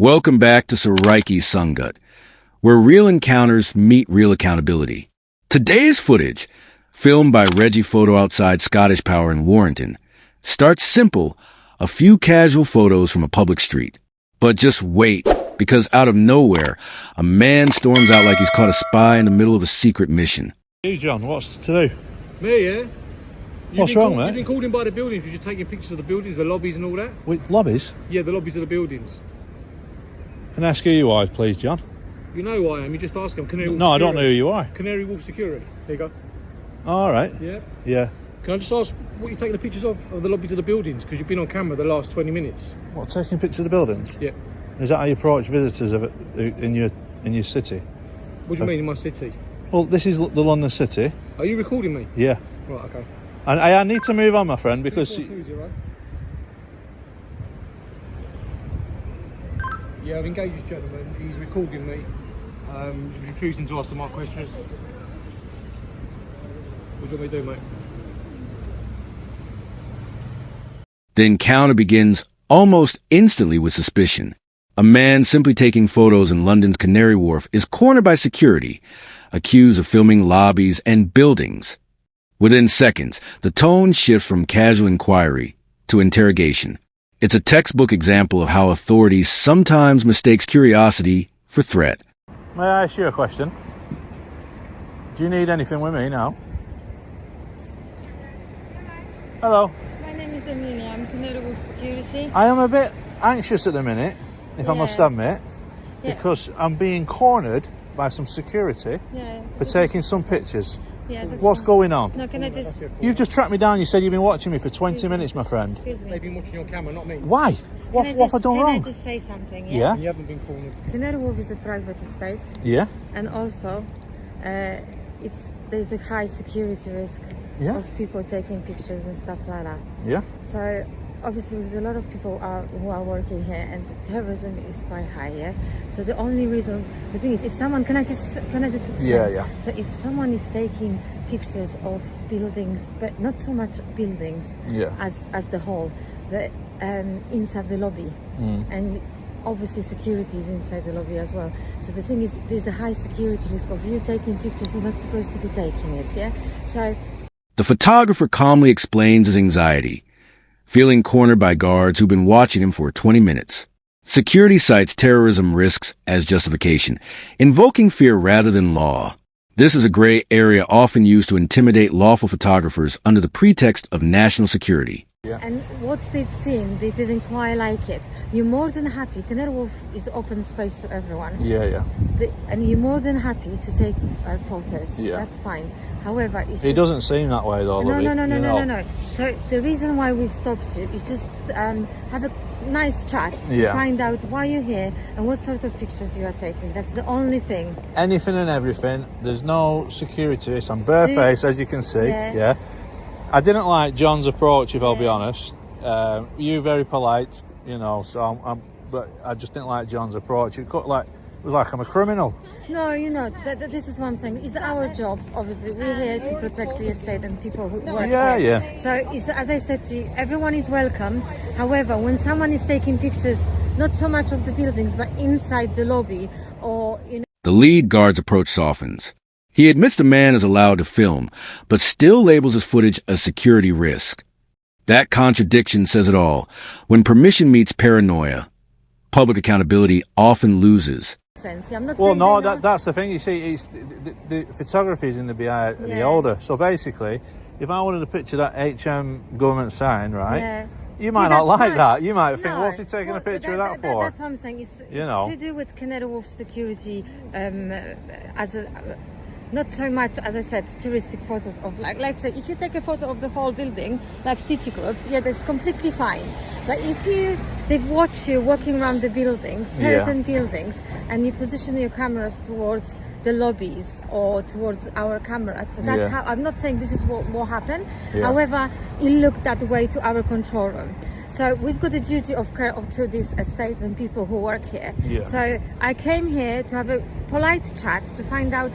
Welcome back to Saraiki's Sungut, where real encounters meet real accountability. Today's footage, filmed by Reggie Photo outside Scottish Power in Warrington, starts simple, a few casual photos from a public street. But just wait, because out of nowhere, a man storms out like he's caught a spy in the middle of a secret mission. Hey John, what's to do? Me, yeah? What's wrong, mate? You've been called in by the buildings because you're taking pictures of the buildings, the lobbies and all that? Wait, lobbies? Yeah, the lobbies of the buildings. Can I ask who you are, please, John? You know who I am, you just ask them. Canary Wolf No, Security. I don't know who you are. Canary Wolf Security. There you go. All right. Yeah? Yeah. Can I just ask what you're taking the pictures of the lobbies of the buildings? Because you've been on camera the last 20 minutes. What, taking pictures of the buildings? Yeah. Is that how you approach visitors of it in your city? What do you mean in my city? Well, this is the London City. Are you recording me? Yeah. Right, okay. And I need to move on, my friend, because... 420, right? Yeah, I've engaged this gentleman. He's recording me. He's refusing to answer my questions. What do you want me to do, mate? The encounter begins almost instantly with suspicion. A man simply taking photos in London's Canary Wharf is cornered by security, accused of filming lobbies and buildings. Within seconds, the tone shifts from casual inquiry to interrogation. It's a textbook example of how authorities sometimes mistakes curiosity for threat. May I ask you a question? Do you need anything with me now? Hello. My name is Amelia. I'm Canary Wolf Security. I am a bit anxious at the minute, if I must Yeah. admit, because I'm being cornered by some security Yeah. for taking some pictures. Yeah. That's What's fine. going on? No, can I just? You've just tracked me down. You said you've been watching me for 20 minutes, my friend. Excuse me. They've been watching your camera, not me. Why? What have I done Can I wrong? just say something? Yeah? You haven't been cornered. Canary Wolf is a private estate, Yeah? and also, there's a high security risk Yeah? of people taking pictures and stuff like that. Yeah? So obviously, there's a lot of people who are working here, and terrorism is quite high here. So the only reason, the thing is, if someone, can I just explain? Yeah. So if someone is taking pictures of buildings, but not so much buildings Yeah. as the whole, but inside the lobby, and obviously security is inside the lobby as well. So the thing is, there's a high security risk of you taking pictures. You're not supposed to be taking it. Yeah. So The photographer calmly explains his anxiety, feeling cornered by guards who've been watching him for 20 minutes. Security cites terrorism risks as justification, invoking fear rather than law. This is a gray area often used to intimidate lawful photographers under the pretext of national security. and what they've seen, they didn't quite like it. You're more than happy. Canary Wharf is open space to everyone, Yeah. and you're more than happy to take photos. Yeah. That's fine. However, it's It just, doesn't seem that way though, No, Lovey, no, no, no, you no, know. no, no. So the reason why we've stopped you is just have a nice chat to Yeah. find out why you're here and what sort of pictures you are taking. That's the only thing. Anything and everything. There's no security. It's on barefaced, as you can see. Yeah. I didn't like John's approach, if I'll be Yeah. honest. You very polite, you know. So but I just didn't like John's approach. It was like I'm a criminal. No, this is what I'm saying. It's our job, obviously. We're here to protect the estate and people who work Yeah, here. yeah. So, as I said to you, everyone is welcome. However, when someone is taking pictures, not so much of the buildings, but inside the lobby, or, The lead guard's approach softens. He admits the man is allowed to film, but still labels his footage a security risk. That contradiction says it all. When permission meets paranoia, public accountability often loses. sense. I'm not Well, saying no, they're not- that's the thing. You see, it's the photography is in the eye of the Yeah. older. So basically, if I wanted to picture that HM government sign, right? Yeah. You might Yeah, not that's like fine. that. You might think, No. what's he taking a Well, picture of that for? That's what I'm saying. It's know. to do with Canary Wharf security, as a, not so much, as I said, touristic photos of, like, let's say, if you take a photo of the whole building, like Citigroup, yeah, that's completely fine. But if they've watched you walking around the buildings, certain buildings, and you position your cameras towards the lobbies or towards our cameras. So that's Yeah. how, I'm not saying this is what happened. Yeah. However, it looked that way to our control room. So we've got a duty of care to this estate and people who work here. Yeah. So I came here to have a polite chat to find out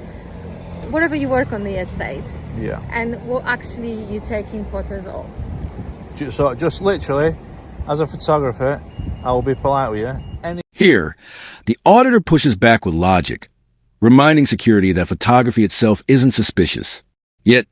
whatever you work on the estate Yeah. and what actually you're taking photos of. So just literally, as a photographer, I will be polite with you. Here, the auditor pushes back with logic, reminding security that photography itself isn't suspicious. Yet,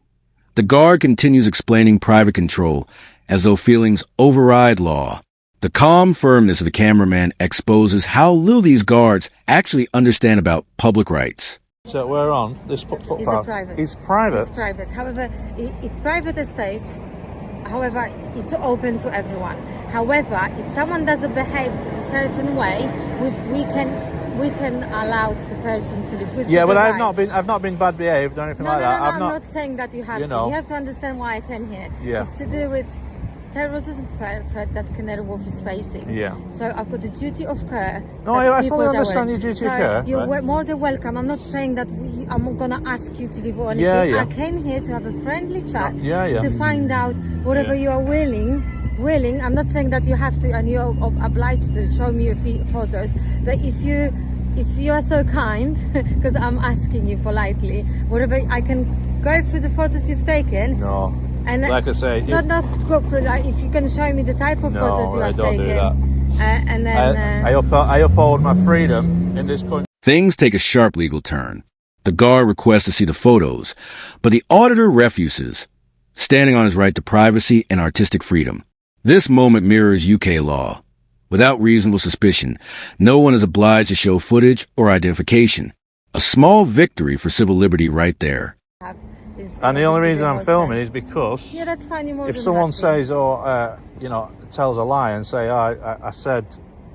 the guard continues explaining private control as though feelings override law. The calm firmness of the cameraman exposes how little these guards actually understand about public rights. So we're on this footpath. It's a private. It's private. It's private. However, it's private estate. However, it's open to everyone. However, if someone doesn't behave a certain way, we can allow the person to live with. Yeah, but I've I've not been bad behaved or anything like that. I'm not saying that you have. You know. You have to understand why I came here. Yeah. It's to do with terrorism threat that Canary Wharf is facing. Yeah. So I've got the duty of care. No, that I people fully that understand work. your duty So of care. You're right? more than welcome. I'm not saying that I'm gonna ask you to leave or anything. Yeah. I came here to have a friendly chat. Yeah. To find out whatever Yeah. you are willing. I'm not saying that you have to and you're obliged to show me your photos, but if you are so kind, because I'm asking you politely, whatever I can go through the photos you've taken. No. And Like I say, not go through. Like, if you can show me the type of photos you I have don't taken, do that. and then I uphold my freedom in this country. Things take a sharp legal turn. The guard requests to see the photos, but the auditor refuses, standing on his right to privacy and artistic freedom. This moment mirrors UK law. Without reasonable suspicion, no one is obliged to show footage or identification. A small victory for civil liberty right there. And the only reason I'm filming is because that's fine. You're more if than someone happy. says tells a lie and say, I said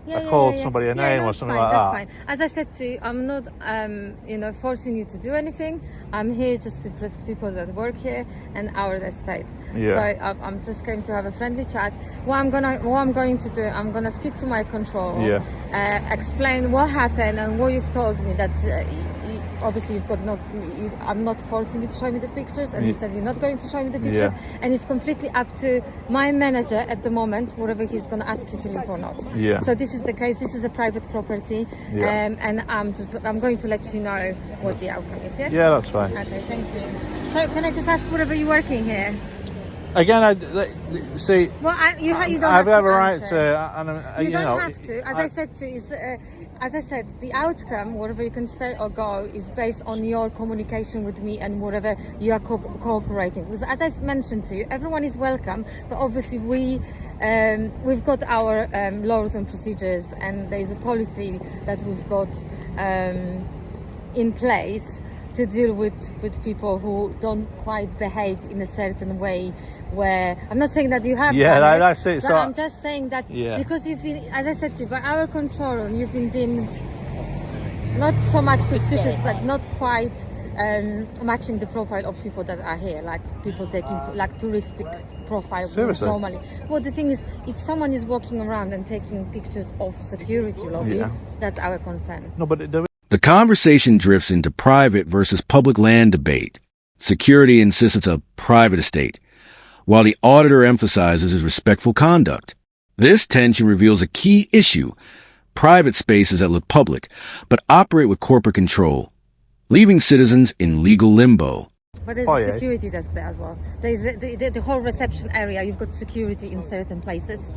I called somebody a name or that's something fine, like that's that. Fine. As I said to you, I'm not forcing you to do anything. I'm here just to protect people that work here and our estate. Yeah. So I'm just going to have a friendly chat. What I'm going to do, I'm gonna speak to my controller. Yeah. Explain what happened and what you've told me that. Obviously, I'm not forcing you to show me the pictures, and you said you're not going to show me the pictures, and it's completely up to my manager at the moment, whatever he's going to ask you to leave or not. Yeah. So this is the case. This is a private property, and I'm going to let you know what the outcome is. Yeah. Yeah, that's fine. Okay, thank you. So can I just ask, whatever you're working here? Again, see. Well, you don't I've have a right answer. to. You don't have to. As I said to you, as I said, the outcome, whatever you can stay or go, is based on your communication with me and whatever you are cooperating. Because as I mentioned to you, everyone is welcome, but obviously we've got our laws and procedures, and there's a policy that we've got in place to deal with people who don't quite behave in a certain way. Where I'm not saying that you have that's it. So I'm just saying that because you've been, as I said to you, by our control room, you've been deemed not so much suspicious, but not quite matching the profile of people that are here, like people taking like touristic profile normally. Well, the thing is, if someone is walking around and taking pictures of security lobby, that's our concern. No, but the conversation drifts into private versus public land debate. Security insists it's a private estate, while the auditor emphasizes his respectful conduct. This tension reveals a key issue: private spaces that look public, but operate with corporate control, leaving citizens in legal limbo. But there's a security desk there as well. There's the whole reception area. You've got security in certain places.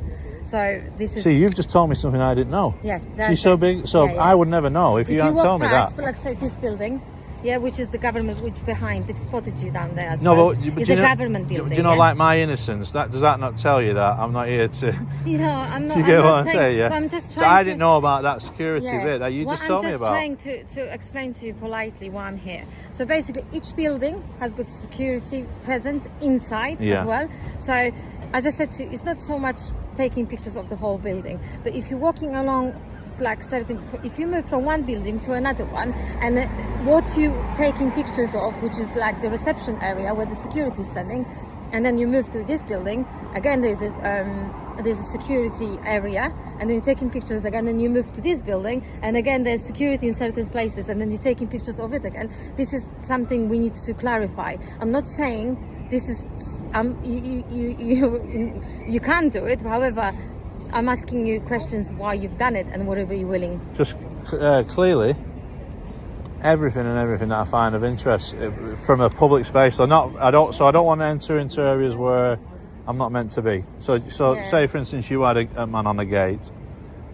So this is. See, you've just told me something I didn't know. Yeah. She's so big, so I would never know if you hadn't told me that. Like say this building, which is the government, which behind they've spotted you down there as no, well. but it's a government building. Do you know, like my innocence? Does that not tell you that I'm not here to? I'm not. Do you get I'm what not I'm saying, saying? Yeah. I'm just so trying I didn't know about that security bit that you just told me about. I'm just trying to explain to you politely why I'm here. So basically, each building has got security presence inside as well. So, as I said to you, it's not so much taking pictures of the whole building, but if you're walking along like certain, if you move from one building to another one, and what you taking pictures of, which is like the reception area where the security is standing, and then you move to this building again, there's a security area, and then you're taking pictures again, and you move to this building, and again there's security in certain places, and then you're taking pictures of it again. This is something we need to clarify. I'm not saying this is you can't do it, however I'm asking you questions why you've done it and whatever you're willing. Just clearly, everything that I find of interest from a public space. I don't want to enter into areas where I'm not meant to be. So say for instance you had a man on the gate,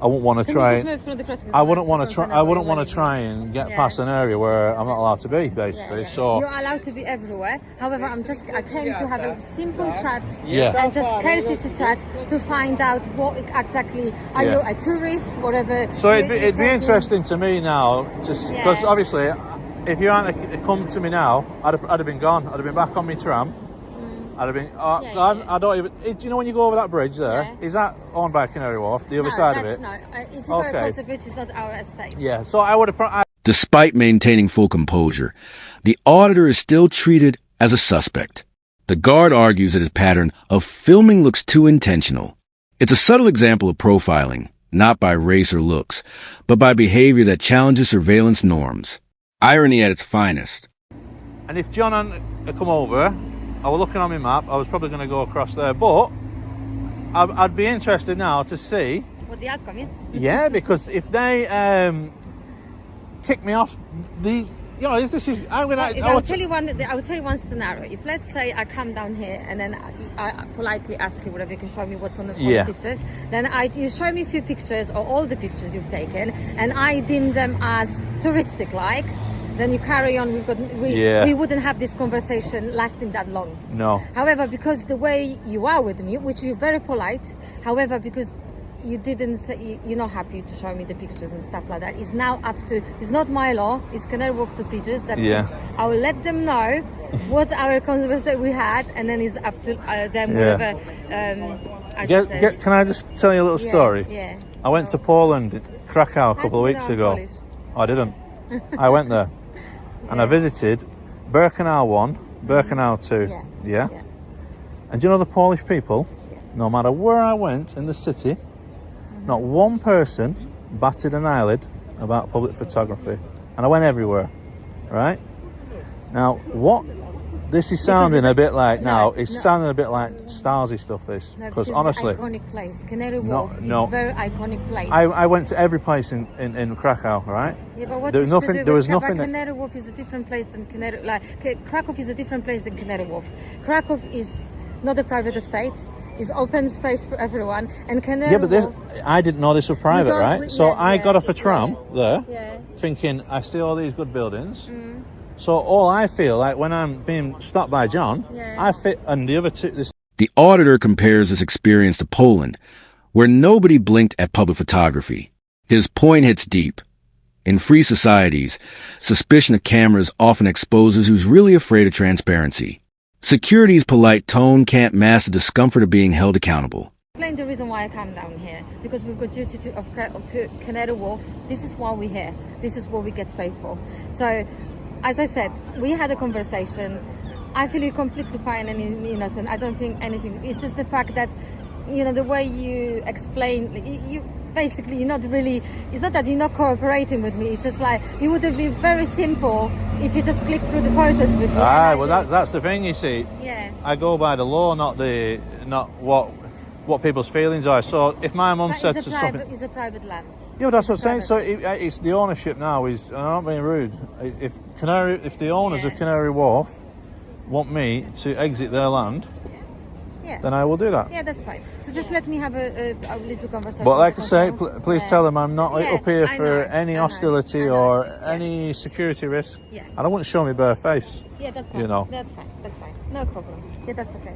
I wouldn't want to Can try. you just move through the crossing? I wouldn't want to try. I wouldn't want to to try and get Yeah. past an area where I'm not allowed to be, basically. So you're allowed to be everywhere. However, I came to have a simple chat Yeah. and just courtesy chat to find out what exactly are Yeah. you a tourist, whatever. So it'd you're be talking- interesting to me now, because Yeah. obviously, if you hadn't come to me now, I'd have been gone. I'd have been back on my tram. I'd have been. I don't even. Do you know when you go over that bridge there? Yeah. Is that owned by Canary Wharf? The other No, side of that's it. not. If you Okay. go across the bridge, it's not our estate. Yeah. So I would have. Despite maintaining full composure, the auditor is still treated as a suspect. The guard argues that his pattern of filming looks too intentional. It's a subtle example of profiling, not by race or looks, but by behavior that challenges surveillance norms. Irony at its finest. And if John had come over, I was looking on my map. I was probably going to go across there, but I'd be interested now to see. What the outcome is? Yeah, because if they kick me off, these. This is. I will tell you one scenario. If let's say I come down here and then I politely ask you whether you can show me what's on the pictures, then you show me a few pictures or all the pictures you've taken, and I deem them as touristic like. Then you carry on. We wouldn't have this conversation lasting that long. No. However, because the way you are with me, which you're very polite, however, because you didn't say you're not happy to show me the pictures and stuff like that, it's now up to. It's not my law. It's Canary Wharf procedures. That means I will let them know what our conversation we had, and then it's up to them. Whatever. Can I just tell you a little story? Yeah. I went to Poland, Krakow, a couple of How do you weeks know ago. I'm Polish? I didn't. I went there. And I visited Birkenau 1, Birkenau 2. Yeah. And do you know the Polish people? No matter where I went in the city, not one person batted an eyelid about public photography. And I went everywhere, right? Now, what this is sounding a bit like sounding a bit like Stasi stuff, this. No, Because it's honestly, an iconic place. Canary Wharf is no. a very iconic place. I went to every place in Krakow, right? Yeah, but what There was is to nothing- do there with was nothing that- Canary Wharf is a different place than Krakow is a different place than Canary Wharf. Krakow is not a private estate. It's open space to everyone, and Canary Wharf. I didn't know this was private, don't- right? So I got off a tram there, Yeah. thinking I see all these good buildings. So all I feel like when I'm being stopped by John, I fit, and the other two. The auditor compares his experience to Poland, where nobody blinked at public photography. His point hits deep. In free societies, suspicion of cameras often exposes who's really afraid of transparency. Security's polite tone can't mask the discomfort of being held accountable. Explain the reason why I come down here, because we've got duty to Canary Wharf. This is why we're here. This is what we get paid for. So, as I said, we had a conversation. I feel you're completely fine and innocent. I don't think anything. It's just the fact that, the way you explain, you basically, you're not really. It's not that you're not cooperating with me. It's just like it would have been very simple if you just click through the photos with me. That's the thing, you see. Yeah. I go by the law, not what people's feelings are. So if my mum said to something, It's a private land. yeah, that's what I'm saying. So it's the ownership now. And I'm not being rude. If the owners of Canary Wharf want me to exit their land, then I will do that. Yeah, that's fine. So just let me have a little conversation. But like I with say, myself. please tell them I'm not up here I for know, any I know, hostility I know. or any security risk. Yeah. And I wouldn't show my bare face. Yeah, that's fine. That's fine. That's fine. No problem. Yeah, that's okay.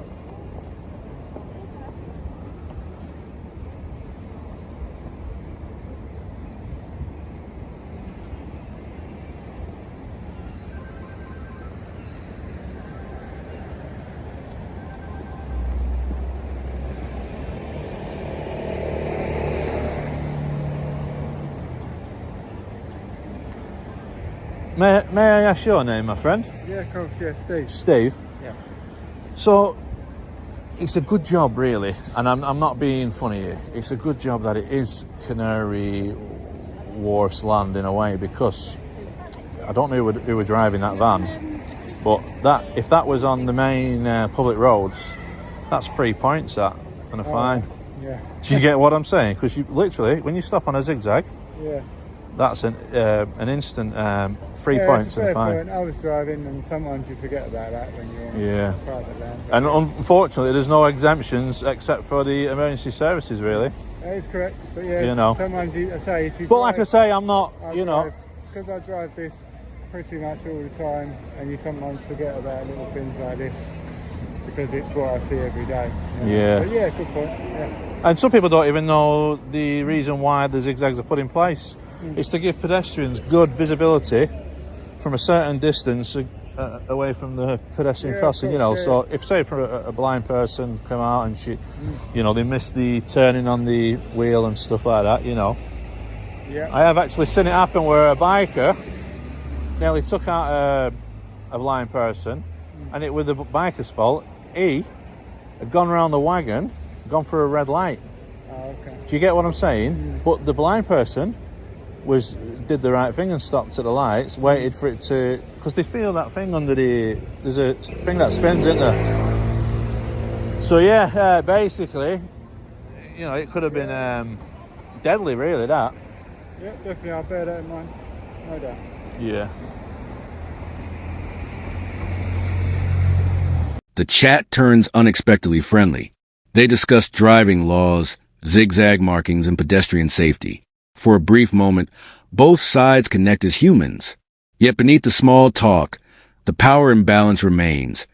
May I ask your name, my friend? Yeah, of course, yeah, Steve. Steve. Yeah. So it's a good job, really, and I'm not being funny here. It's a good job that it is Canary Wharf's land in a way, because I don't know who were driving that van, but if that was on the main public roads, that's 3 points and a fine. Yeah. Do you get what I'm saying? Because you literally, when you stop on a zigzag, Yeah. that's an instant 3 Yeah, points it's a and a fair fine. point. I was driving, and sometimes you forget about that when you're on private land. And unfortunately, there's no exemptions except for the emergency services, really. That is correct, but yeah, You know. sometimes I say if you. But like I say, I'm not, you know. Because I drive this pretty much all the time, and you sometimes forget about little things like this because it's what I see every day. You know? Yeah. But yeah, good point. Yeah. And some people don't even know the reason why the zigzags are put in place. It's to give pedestrians good visibility from a certain distance away from the pedestrian crossing, you know. So if, say, for a blind person come out and she, you know, they miss the turning on the wheel and stuff like that, you know. Yeah. I have actually seen it happen where a biker nearly took out a blind person, and it was the biker's fault. He had gone around the wagon, gone for a red light. Oh, okay. Do you get what I'm saying? But the blind person did the right thing and stopped at the lights, waited for it to, because they feel that thing under there's a thing that spins, isn't there? So yeah, basically, you know, it could have been deadly, really, that. Yeah, definitely. I'll bear that in mind. No doubt. Yeah. The chat turns unexpectedly friendly. They discuss driving laws, zigzag markings, and pedestrian safety. For a brief moment, both sides connect as humans. Yet beneath the small talk, the power imbalance remains.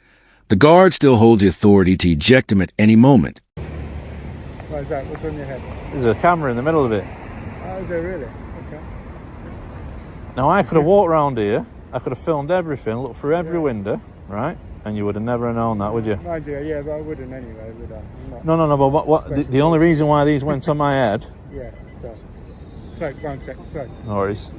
The guard still holds the authority to eject him at any moment. What is that? What's on your head? There's a camera in the middle of it. Oh, is there really? Okay. Now, I could have walked around here, I could have filmed everything, looked through every window, right? And you would have never known that, would you? Mind you, yeah, but I wouldn't anyway, would I? I'm not- No, but what the only reason why these went on my head... Yeah, so 1 sec, so. No worries.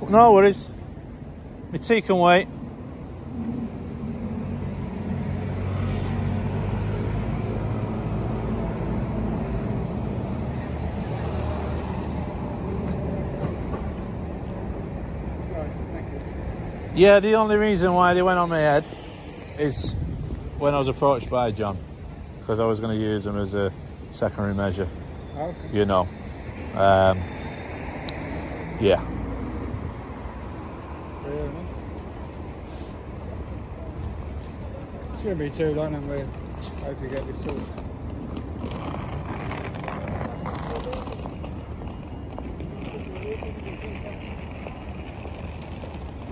No worries. My tea can wait. Yeah, the only reason why they went on my head is when I was approached by John, because I was going to use them as a secondary measure. Okay. You know. Yeah. Fair enough. Shouldn't be too long, and we'll hopefully get this sorted.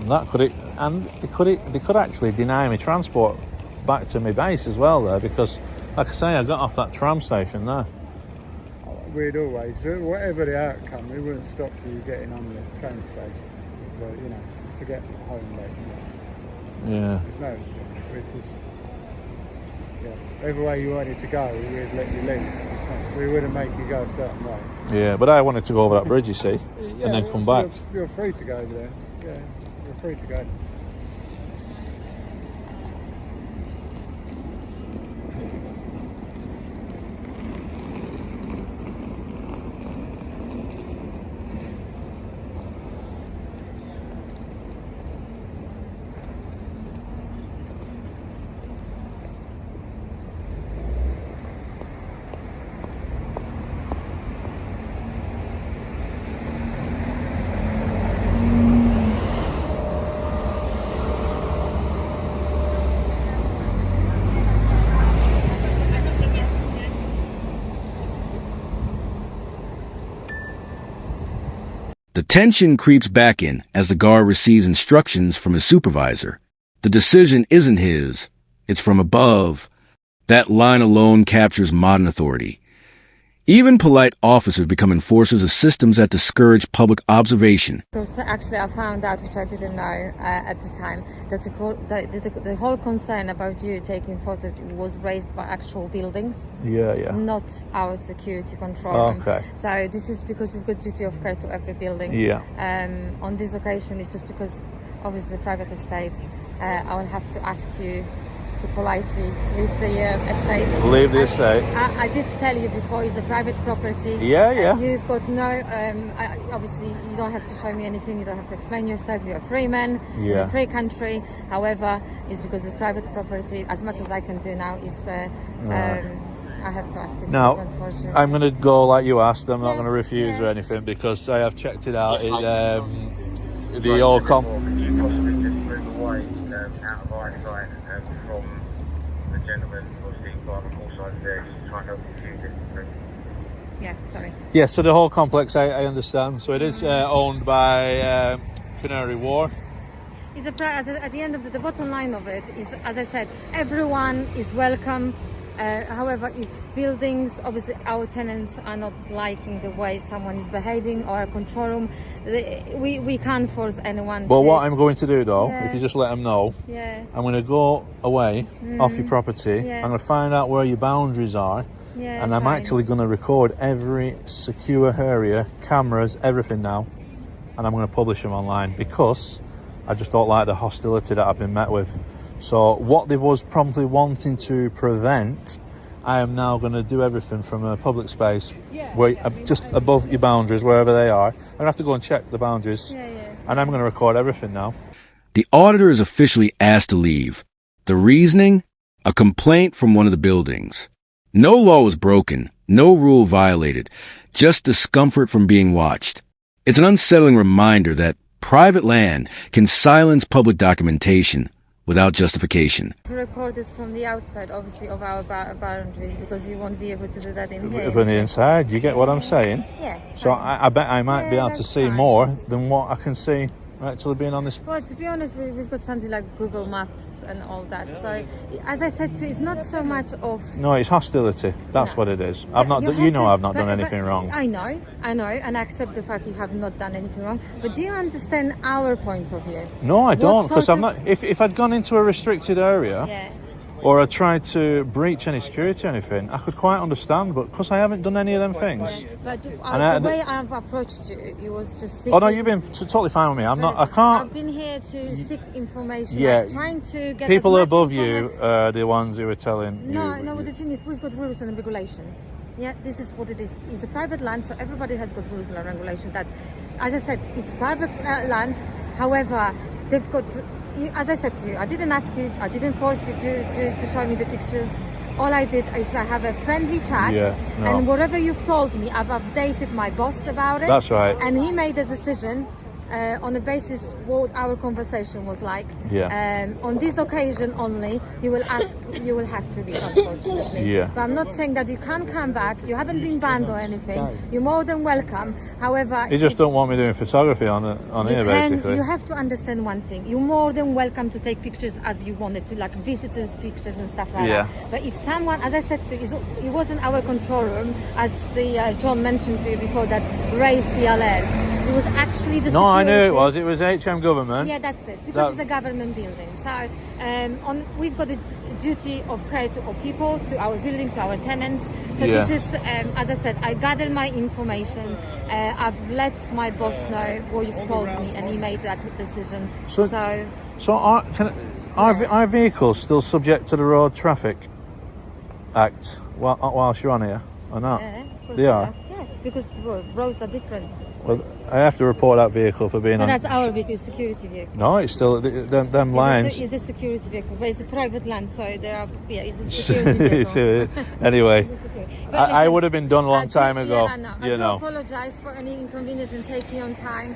And that they could actually deny me transport back to my base as well there, because like I say, I got off that tram station there. We'd always, whatever the outcome, we wouldn't stop you getting on the train station, but you know, to get home basically. Yeah. There's no, we'd just, yeah, every way you wanted to go, we'd let you leave. We wouldn't make you go a certain way. Yeah, but I wanted to go over that bridge, you see, and then come back. You're free to go over there. Yeah, you're free to go. The tension creeps back in as the guard receives instructions from his supervisor. The decision isn't his, it's from above. That line alone captures modern authority. Even polite officers become enforcers of systems that discourage public observation. Because actually I found out, which I didn't know at the time, that the whole concern about you taking photos was raised by actual buildings, Yeah. not our security control. Okay. So this is because we've got duty of care to every building. Yeah. On this occasion, it's just because obviously private estate, I will have to ask you to politely leave the estate. Leave the estate. I did tell you before, it's a private property. Yeah. You've got no, obviously you don't have to show me anything, you don't have to explain yourself, you're a free man in a free country. However, it's because it's private property. As much as I can do now is, I have to ask you to Now, leave, unfortunately. I'm going to go like you asked. I'm not Yeah, going to refuse yeah. or anything, because I have checked it out. the all com. Could you possibly just move away out of eyesight from the gentleman, obviously, by the pool side there, just to try and help confuse it? Yeah, sorry. Yeah, so the whole complex, I understand. So it is owned by Canary Wharf. It's at the end of the bottom line of it is, as I said, everyone is welcome. However, if buildings, obviously our tenants are not liking the way someone is behaving or a control room, we can't force anyone. Well, to, what I'm going to do though, Yeah. if you just let them know, Yeah. I'm going to go away off your property. Yeah. I'm going to find out where your boundaries are. Yeah, And I'm fine. actually going to record every secure area, cameras, everything now. And I'm going to publish them online because I just don't like the hostility that I've been met with. So what they was promptly wanting to prevent, I am now going to do everything from a public space where just above your boundaries, wherever they are. I'm going to have to go and check the boundaries. And I'm going to record everything now. The auditor is officially asked to leave. The reasoning? A complaint from one of the buildings. No law was broken, no rule violated, just discomfort from being watched. It's an unsettling reminder that private land can silence public documentation without justification. To record it from the outside, obviously, of our boundaries, because you won't be able to do that in here. From the inside, you get what I'm saying? Yeah. So fine. I bet I might be Yeah, able to that's see fine. more than what I can see actually being on this. Well, to be honest, we've got something like Google Maps and all that. So, as I said, it's not so much of. No, it's hostility. That's No. what it is. I've not. You You have know, to- I've not but- done anything but wrong. I know, and I accept the fact you have not done anything wrong. But do you understand our point of view? No, I don't, because sort I'm of- not. If I'd gone into a restricted area, Yeah. or I tried to breach any security or anything, I could quite understand. But because I haven't done any of them things. But I- the way I've approached you, it was just. Oh no, seeking- you've been totally fine with me. I'm not. I can't. I've been here to seek information. Yeah, like trying to get People as much above informa- you are the ones who are telling No, you. no. The thing is, we've got rules and regulations. Yeah, this is what it is. It's a private land, so everybody has got rules and regulations. That, as I said, it's private land. However, they've got. As I said to you, I didn't ask you. I didn't force you to show me the pictures. All I did is I have a friendly chat, Yeah, no. and whatever you've told me, I've updated my boss about it. That's right. And he made a decision on the basis what our conversation was like. Yeah. On this occasion only, you will have to leave, unfortunately. Yeah. But I'm not saying that you can't come back. You haven't been banned or anything. You're more than welcome. However, You just don't want me doing photography on here, basically. you have to understand one thing. You're more than welcome to take pictures as you wanted to, like visitors' pictures and stuff like Yeah. that. But if someone, as I said to you, it wasn't our control room, as the John mentioned to you before, that raised the alert. It was actually the No, I knew it security. was. It was HM government. Yeah, that's it. Because That- it's a government building. So we've got a duty of care to our people, to our building, to our tenants. So Yeah. this is, as I said, I gathered my information. I've let my boss know what you've told me, and he made that decision. So- So So are vehicles still subject to the Road Traffic Act whilst you're on here or not? yeah, of course They are. Yeah, because roads are different. Well, I have to report that vehicle for being But on. that's our vehicle, security vehicle. No, it's still them lines. It's a security vehicle, but it's a private land, so there are. Yeah, it's a security vehicle. Anyway, But I listen, would have been done a long time ago. Yeah, I know. I You do know. apologise for any inconvenience and taking on time.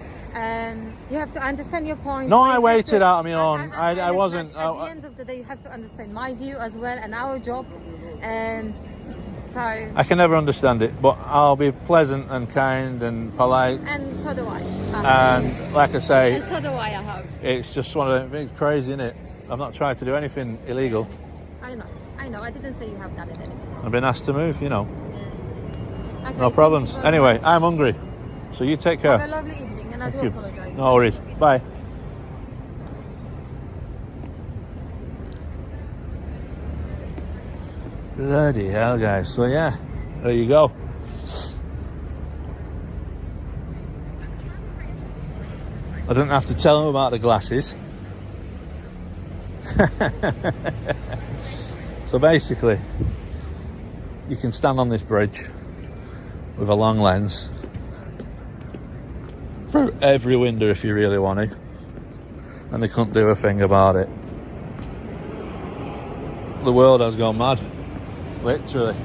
You have to understand your point. No, You I have waited to- out on my own. I understand. wasn't- At the end of the day, you have to understand my view as well and our job. So, I can never understand it, but I'll be pleasant and kind and polite. and so do I. And like I say, And so do I hope. it's just one of them things. Crazy, isn't it? I've not tried to do anything illegal. I know. I didn't say you have done it anything wrong. I've been asked to move. You know, Okay, no thank problems. you very Anyway, much. I'm hungry, so you take care. Have a lovely evening, and I do Thank you. apologise. No worries. Bye. Bloody hell, guys. So yeah, there you go. I don't have to tell them about the glasses. So basically, you can stand on this bridge with a long lens for every window if you really want to, and they couldn't do a thing about it. The world has gone mad, literally.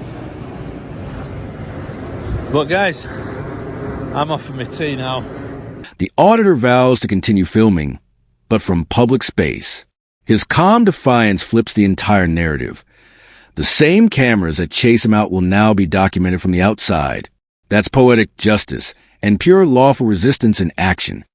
But guys, I'm off for my tea now. The auditor vows to continue filming, but from public space. His calm defiance flips the entire narrative. The same cameras that chase him out will now be documented from the outside. That's poetic justice and pure lawful resistance in action.